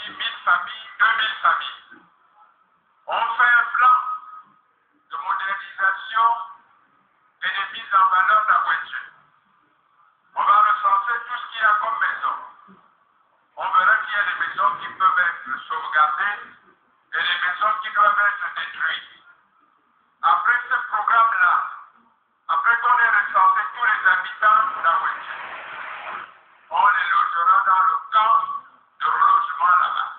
dit 1000 familles, 2000 familles. On fait un plan de modernisation et de mise en valeur de la voiture. On va recenser tout ce qu'il y a comme maison. On verra qu'il y a des maisons qui peuvent être sauvegardées et des maisons qui doivent être détruites. Après ce programme-là, après qu'on ait recensé tous les habitants de la voiture, on les logera dans le camp de relogement là-bas.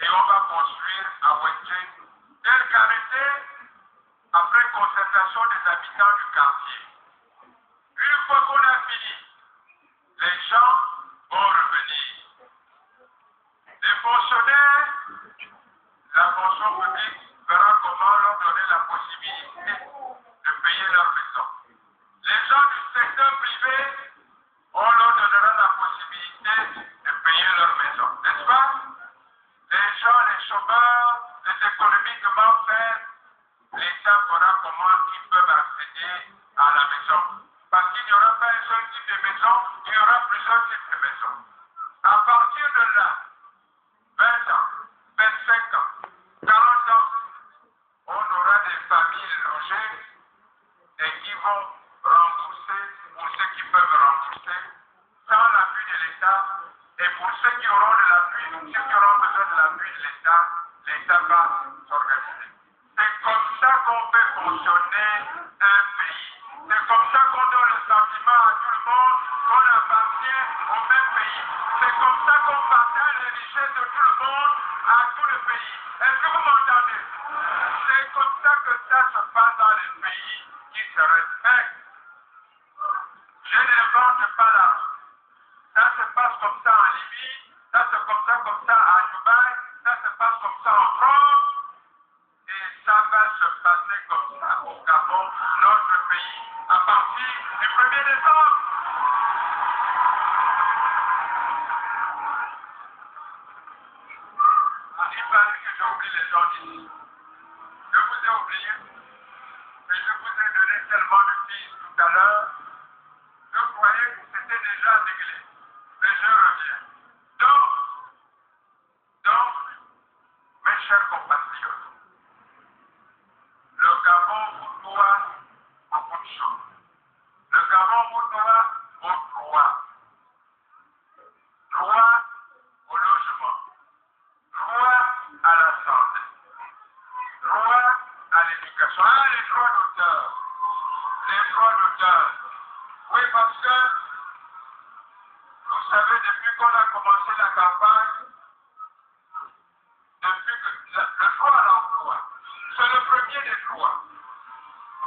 Et on va construire à Wenche tel qu'arrêté après concertation des habitants du quartier. Une fois qu'on a fini, les gens vont revenir. Les fonctionnaires, la fonction publique verra comment leur donner la possibilité de payer leur maison. Les gens du secteur privé, on leur donnera la possibilité de payer leur maison. N'est-ce pas? Les gens, les chômeurs, les économiquement faibles, l'État verra comment ils peuvent accéder à la maison. Parce qu'il n'y aura pas un seul type de maison, il y aura plusieurs types de maisons. À partir de là, 20 ans, 25 ans, 40 ans, on aura des familles logées et qui vont rembourser pour ceux qui peuvent rembourser sans l'appui de l'État. Et pour ceux qui auront de l'appui, ceux qui auront besoin de l'appui de l'État va s'organiser. C'est comme ça qu'on fait fonctionner un pays. C'est comme ça qu'on donne le sentiment à tout le monde qu'on appartient au même pays. C'est comme ça qu'on partage les richesses de tout le monde à tout le pays. Est-ce que vous m'entendez? C'est comme ça que ça se passe dans les pays qui se respectent. Je n'invente pas là. Ça se passe comme ça en Libye, ça se passe comme ça à Dubaï, ça se passe comme ça en France. Et ça va se passer comme ça au Gabon, notre pays, à partir du 1er décembre. Il paraît que j'ai oublié les gens d'ici. Je vous ai oublié, mais je vous ai donné tellement de pistes tout à l'heure. Je croyais que c'était déjà réglé, mais je reviens. Donc, mes chers compatriotes, le Gabon vous doit beaucoup de choses. Le Gabon vous doit vos droits. Droit au logement. Droit à la santé. Droit à l'éducation. Ah, les droits d'auteur. Les droits d'auteur. Oui, parce que, vous savez, depuis qu'on a commencé la campagne, depuis que le droit à l'emploi, c'est le premier des droits.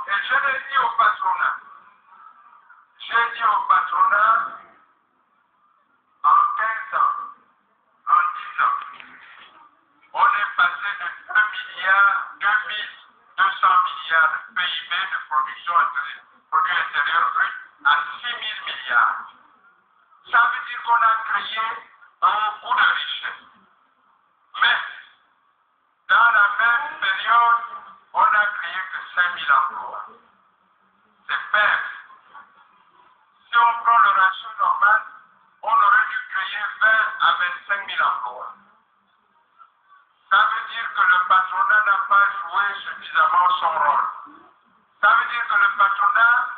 Et je l'ai dit au patronat. J'ai dit au patronat, en 15 ans, en 10 ans, on est passé de 2 milliards, 2200 milliards de PIB, de production produit intérieur brut, à 6 000 milliards. Ça veut dire qu'on a créé beaucoup de richesses. Mais, dans la même période, on n'a créé que 5 000 emplois. C'est faible. Si on prend le ratio normal, on aurait dû créer 20 à 25 000 emplois. Ça veut dire que le patronat n'a pas joué suffisamment son rôle. Ça veut dire que le patronat,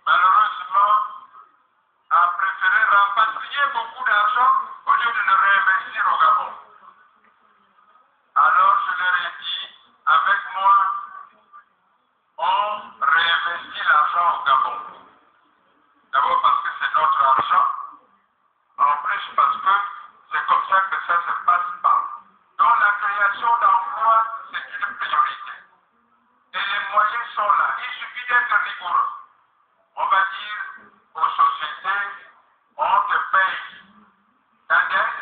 malheureusement, a préféré rapatrier beaucoup d'argent au lieu de le réinvestir au Gabon. Alors je leur ai dit, avec moi, on réinvestit l'argent au Gabon. D'abord parce que c'est notre argent, en plus parce que c'est comme ça que ça se passe pas. Donc la création d'emplois, c'est une priorité. Et les moyens sont là. Il suffit d'être rigoureux. On va dire aux sociétés, on te paye ta dette,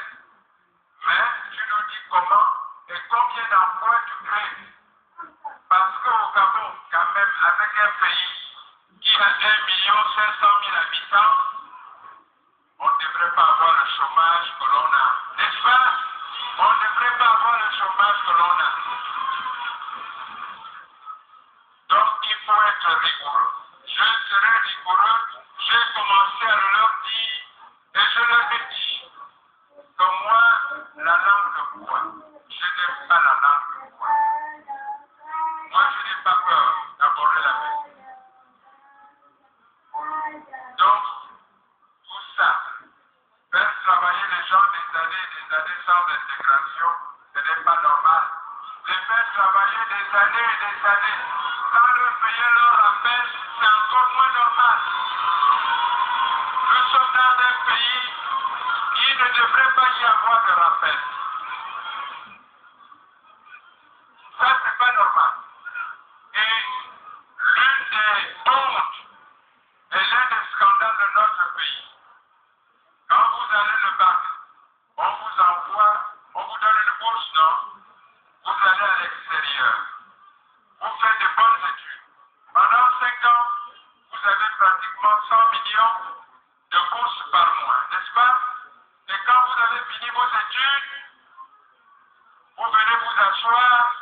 mais tu nous dis comment et combien d'emplois tu crées. Parce qu'au Gabon, quand même, avec un pays qui a 1 500 000 habitants, on ne devrait pas avoir le chômage que l'on a. N'est-ce pas? On ne devrait pas avoir le chômage que l'on a. Donc il faut être rigoureux. Je serai rigoureux. J'ai commencé à leur dire, et je leur ai dit, que moi, la langue de poids. Je n'aime pas la langue de poids. Moi, je n'ai pas peur d'aborder la paix. Donc, tout ça, faire travailler les gens des années sans intégration, ce n'est pas normal. Les faire travailler des années et des années sans leur payer leur rappel, c'est encore moins normal. Nous sommes dans un pays qui ne devrait pas y avoir de rappel. Ça, c'est pas normal. Et l'une des hontes et l'un des scandales de notre pays, quand vous allez le bac, on vous envoie, on vous donne une bourse, non? Vous allez à l'extérieur. Vous faites de bonnes études. Pendant 5 ans, vous avez pratiquement 100 millions de bourses par mois, n'est-ce pas? Et quand vous avez fini vos études, vous venez vous asseoir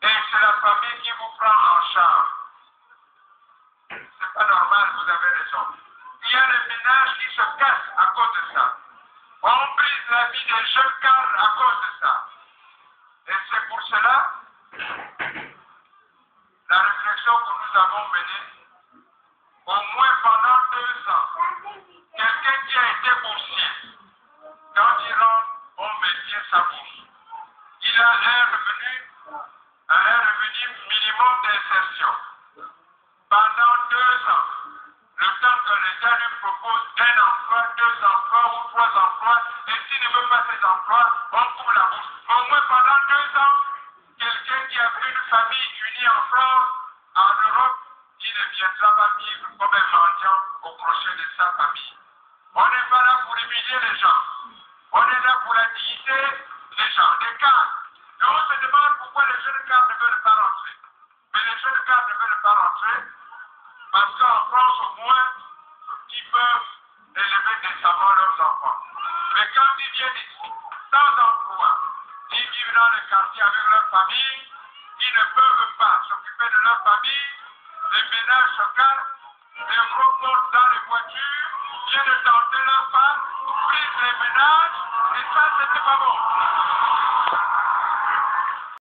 et c'est la famille qui vous prend en charge. C'est pas normal, vous avez raison. Il y a des ménages qui se cassent à cause de ça. On brise la vie des jeunes cadres à cause de ça. Et c'est pour cela, la réflexion que nous avons menée, au moins pendant 2 ans, quelqu'un qui a été boursier, quand il rentre, on maintient sa bourse. Il a un revenu minimum d'insertion. Pendant 2 ans, le temps que l'État lui propose un emploi, 2 emplois ou 3 emplois, et s'il ne veut pas ces emplois, on coupe la bourse. Au moins pendant 2 ans, quelqu'un qui a vu une famille unie en France, en Europe, qui ne viendra pas vivre comme un mendiant au crochet de sa famille. On n'est pas là pour humilier les gens. On est là pour la dignité des gens, des cadres. Et on se demande pourquoi les jeunes cadres ne veulent pas rentrer. Mais les jeunes cadres ne veulent pas rentrer parce qu'en France, au moins, ils peuvent élever décemment leurs enfants. Mais quand ils viennent ici, sans emploi, ils vivent dans le quartier avec leur famille, ils ne peuvent pas s'occuper de leur famille, les ménages se cassent, les gros montent dans les voitures, viennent tenter leur femme, brisent les ménages, et ça, c'était pas bon.